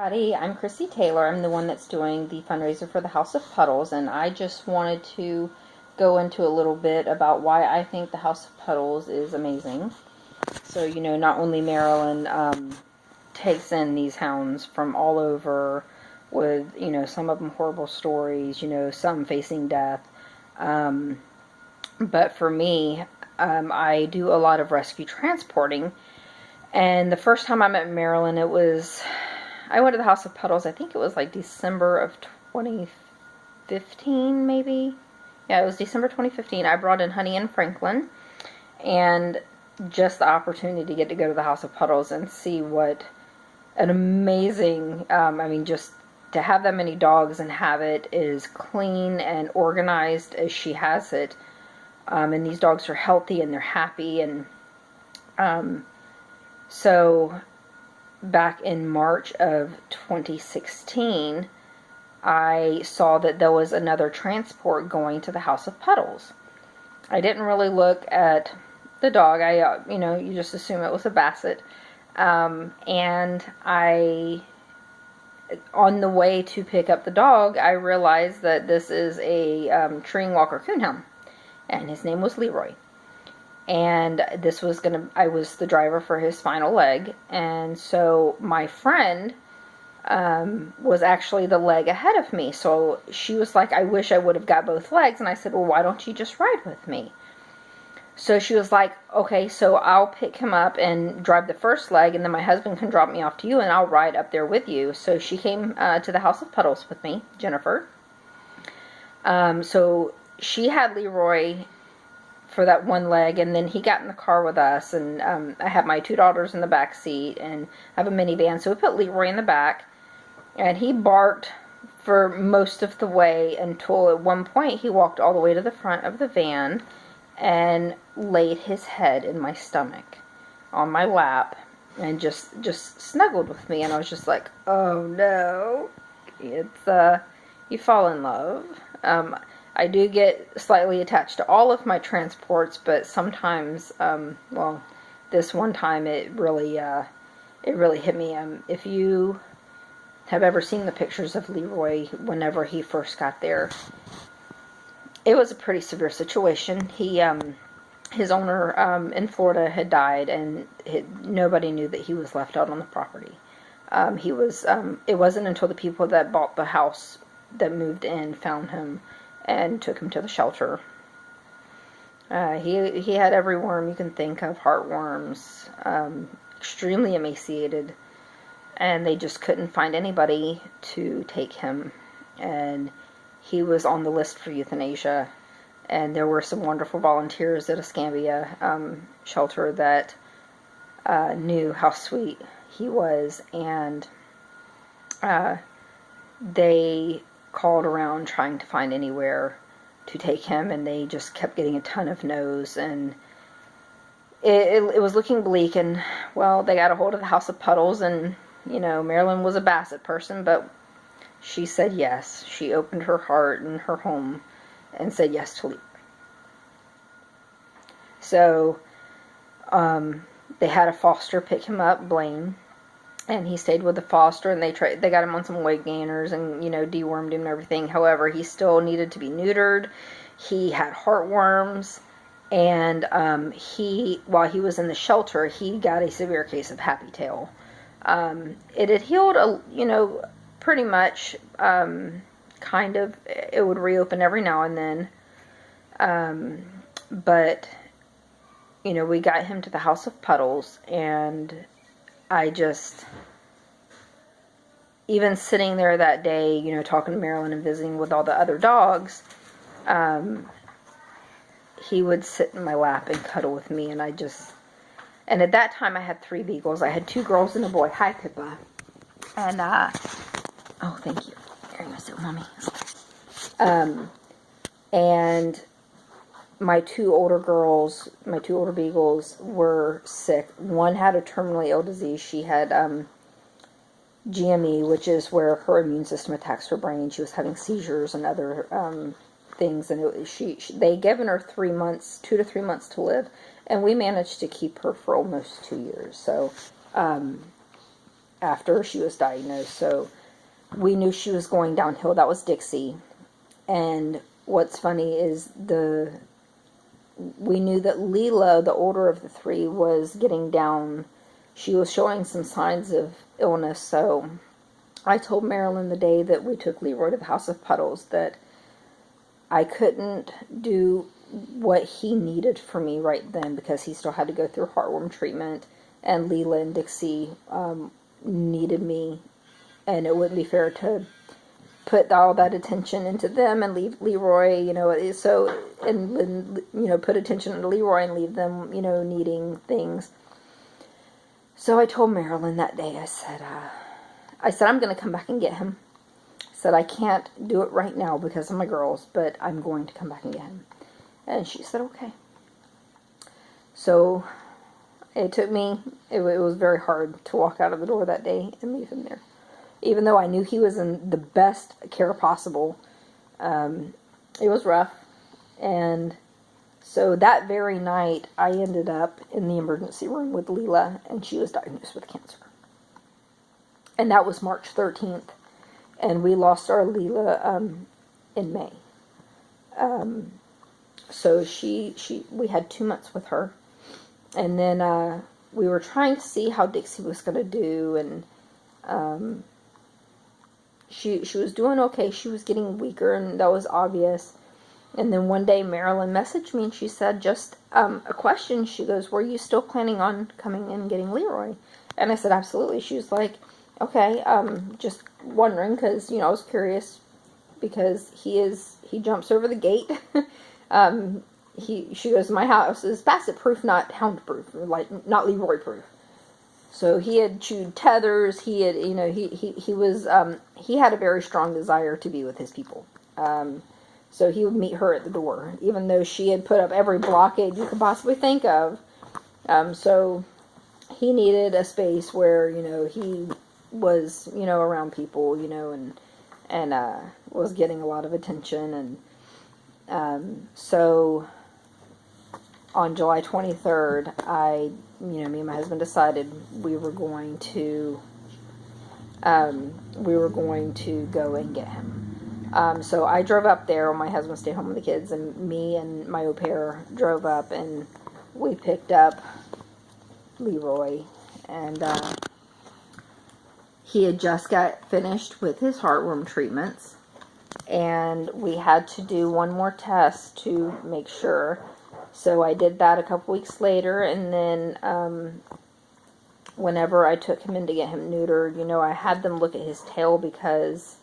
Everybody, I'm Chrissy Taylor. I'm the one that's doing the fundraiser for the House of Puddles, and I just wanted to go into a little bit about why I think the House of Puddles is amazing. So, not only Maryland takes in these hounds from all over with, some of them horrible stories, some facing death. But for me, I do a lot of rescue transporting. And the first time I'm at Maryland, I went to the House of Puddles, I think it was like December of 2015, maybe? Yeah, it was December 2015. I brought in Honey and Franklin, and just the opportunity to get to go to the House of Puddles and see what an amazing, just to have that many dogs and have it as clean and organized as she has it. And these dogs are healthy and they're happy, and so back in March of 2016, I saw that there was another transport going to the House of Puddles. I didn't really look at the dog. You just assume it was a basset. And on the way to pick up the dog, I realized that this is a treeing Walker Coonhound, and his name was Leroy. And I was the driver for his final leg. And so my friend was actually the leg ahead of me. So she was like, I wish I would have got both legs. And I said, well, why don't you just ride with me? So she was like, okay, so I'll pick him up and drive the first leg, and then my husband can drop me off to you, and I'll ride up there with you. So she came to the House of Puddles with me, Jennifer. So she had Leroy for that one leg, and then he got in the car with us, and I had my two daughters in the back seat, and I have a minivan, so we put Leroy in the back, and he barked for most of the way until at one point he walked all the way to the front of the van and laid his head in my stomach on my lap and just snuggled with me, and I was just like, oh no. It's you fall in love. I do get slightly attached to all of my transports, but sometimes, this one time it really hit me. If you have ever seen the pictures of Leroy whenever he first got there, it was a pretty severe situation. His owner in Florida had died, and nobody knew that he was left out on the property. It wasn't until the people that bought the house that moved in found him and took him to the shelter. He had every worm you can think of, heartworms, extremely emaciated, and they just couldn't find anybody to take him. And he was on the list for euthanasia, and there were some wonderful volunteers at Escambia shelter that knew how sweet he was, and they called around trying to find anywhere to take him, and they just kept getting a ton of no's, and it was looking bleak. And well, they got a hold of the House of Puddles, and Marilyn was a basset person, but she said yes. She opened her heart and her home and said yes to Leroy. So they had a foster pick him up, Blaine, and he stayed with the foster, and they got him on some weight gainers and, dewormed him and everything. However, he still needed to be neutered. He had heartworms, and while he was in the shelter, he got a severe case of happy tail. It had healed, pretty much, kind of. It would reopen every now and then. But, we got him to the House of Puddles, and even sitting there that day, talking to Marilyn and visiting with all the other dogs, he would sit in my lap and cuddle with me, and and at that time I had 3 beagles. I had 2 girls and a boy. Hi, Pippa. And, oh, thank you. There you go, sit with Mommy. And my 2 older girls, my 2 older beagles were sick. One had a terminally ill disease. She had GME, which is where her immune system attacks her brain. She was having seizures and other things, and they given her 3 months, 2 to 3 months to live, and we managed to keep her for almost 2 years. So after she was diagnosed. So we knew she was going downhill. That was Dixie. And what's funny is we knew that Leela, the older of the three, was getting down. She was showing some signs of illness. So I told Marilyn the day that we took Leroy to the House of Puddles that I couldn't do what he needed for me right then because he still had to go through heartworm treatment, and Leela and Dixie needed me, and it wouldn't be fair to put all that attention into them and leave Leroy, put attention into Leroy and leave them, needing things. So I told Marilyn that day, I said, I'm going to come back and get him. I said, I can't do it right now because of my girls, but I'm going to come back and get him. And she said, okay. So it took me, it was very hard to walk out of the door that day and leave him there. Even though I knew he was in the best care possible, it was rough. And so that very night, I ended up in the emergency room with Leela, and she was diagnosed with cancer. And that was March 13th. And we lost our Leela in May. So we had 2 months with her. And then we were trying to see how Dixie was going to do, and she was doing okay. She was getting weaker, and that was obvious. And then one day Marilyn messaged me, and she said, just a question. She goes, were you still planning on coming in and getting Leroy? And I said, absolutely. She was like, okay, just wondering, because, I was curious, because he jumps over the gate. She goes, my house is basset proof, not hound proof, like not Leroy proof. So he had chewed tethers. He had, he had a very strong desire to be with his people. So he would meet her at the door, even though she had put up every blockade you could possibly think of. So he needed a space where, he was, around people, and was getting a lot of attention. And so on July 23rd, me and my husband decided we were going to go and get him. So I drove up there while my husband stayed home with the kids, and me and my au pair drove up, and we picked up Leroy, and he had just got finished with his heartworm treatments, and we had to do one more test to make sure. So I did that a couple weeks later, and then whenever I took him in to get him neutered, I had them look at his tail, because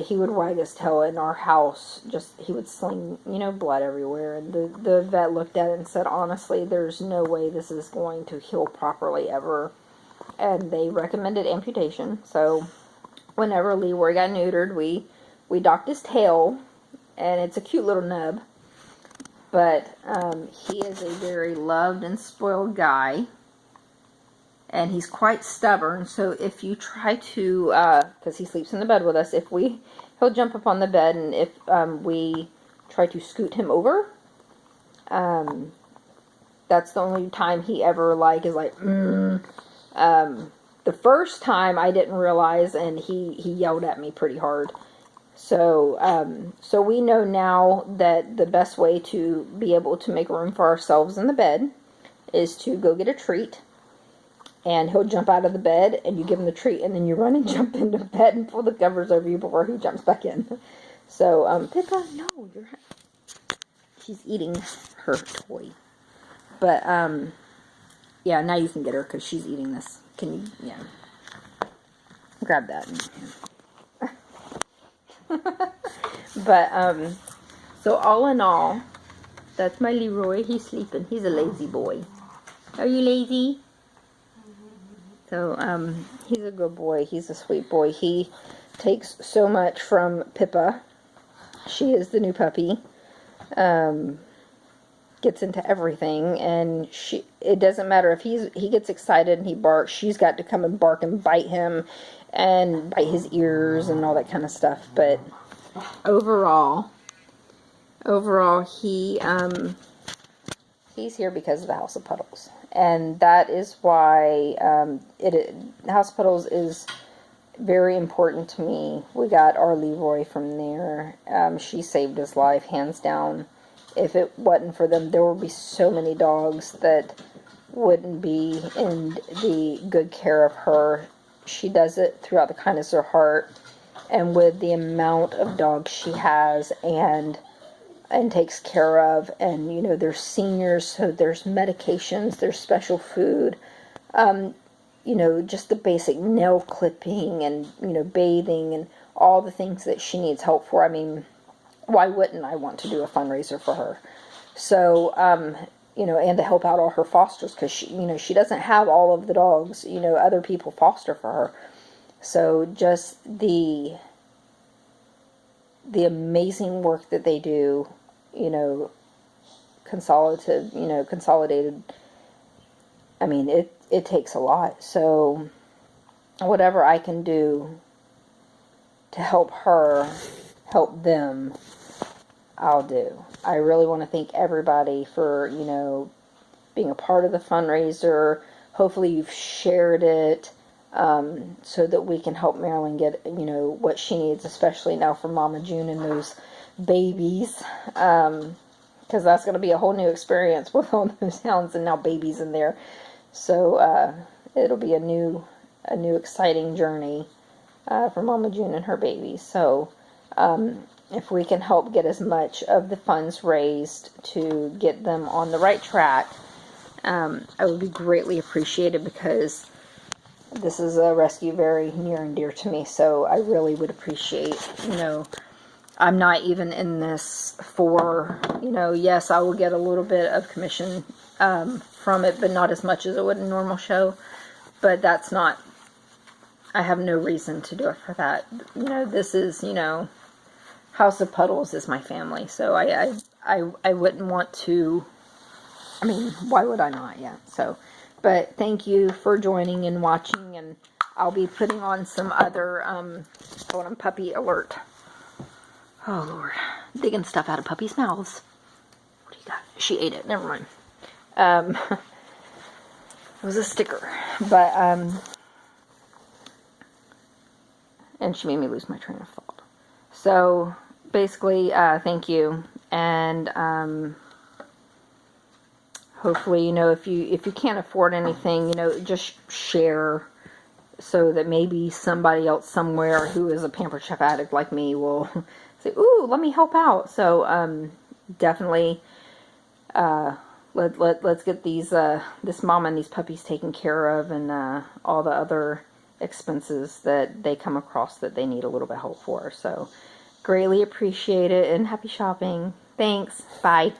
he would wag his tail in our house. He would sling, blood everywhere. And the vet looked at it and said, honestly, there's no way this is going to heal properly ever. And they recommended amputation. So whenever Leroy got neutered, we docked his tail, and it's a cute little nub. But he is a very loved and spoiled guy, and he's quite stubborn. So if you try to, because he sleeps in the bed with us, he'll jump up on the bed, and if we try to scoot him over, that's the only time he ever is like, the first time I didn't realize, and he yelled at me pretty hard. So we know now that the best way to be able to make room for ourselves in the bed is to go get a treat, and he'll jump out of the bed, and you give him the treat, and then you run and jump into bed and pull the covers over you before he jumps back in. So, Pippa, no, she's eating her toy. But, yeah, now you can get her, because she's eating this. Can you, yeah, grab that. But, so all in all, that's my Leroy. He's sleeping. He's a lazy boy. Are you lazy? So, he's a good boy. He's a sweet boy. He takes so much from Pippa. She is the new puppy. Gets into everything, and it doesn't matter if he gets excited and he barks, she's got to come and bark and bite him and bite his ears and all that kind of stuff. But overall he's here because of the House of Puddles. And that is why House Puddles is very important to me. We got our Leroy from there. She saved his life, hands down. If it wasn't for them, there would be so many dogs that wouldn't be in the good care of her. She does it throughout the kindness of her heart, and with the amount of dogs she has and takes care of. And you know, there's seniors, so there's medications, there's special food, you know, just the basic nail clipping and, you know, bathing and all the things that she needs help for. I mean, why wouldn't I want to do a fundraiser for her? So, you know, and to help out all her fosters, because she, you know, she doesn't have all of the dogs, you know, other people foster for her. So just the amazing work that they do, you know, consolidated. I mean, it takes a lot. So whatever I can do to help her, help them, I'll do. I really want to thank everybody for, you know, being a part of the fundraiser. Hopefully you've shared it, so that we can help Marilyn get, you know, what she needs, especially now for Mama June and those babies. Because that's going to be a whole new experience with all those hounds and now babies in there. So it'll be a new exciting journey for Mama June and her babies. So if we can help get as much of the funds raised to get them on the right track, I would be greatly appreciated, because this is a rescue very near and dear to me. So I really would appreciate, you know, I'm not even in this for, you know, yes, I will get a little bit of commission from it, but not as much as it would a normal show. But that's not, I have no reason to do it for that. You know, this is, you know, House of Puddles is my family. So I wouldn't want to, I mean, why would I not? Yeah. So, but thank you for joining and watching, and I'll be putting on some other, hold on, puppy alert. Oh, Lord. Digging stuff out of puppies' mouths. What do you got? She ate it. Never mind. It was a sticker. But, and she made me lose my train of thought. So, basically, thank you. And, hopefully, you know, if you can't afford anything, you know, just share, so that maybe somebody else somewhere who is a Pampered Chef addict like me will say, ooh, let me help out. So, definitely, let's get these, this mom and these puppies taken care of, and, all the other expenses that they come across that they need a little bit of help for. So, greatly appreciate it, and happy shopping. Thanks. Bye.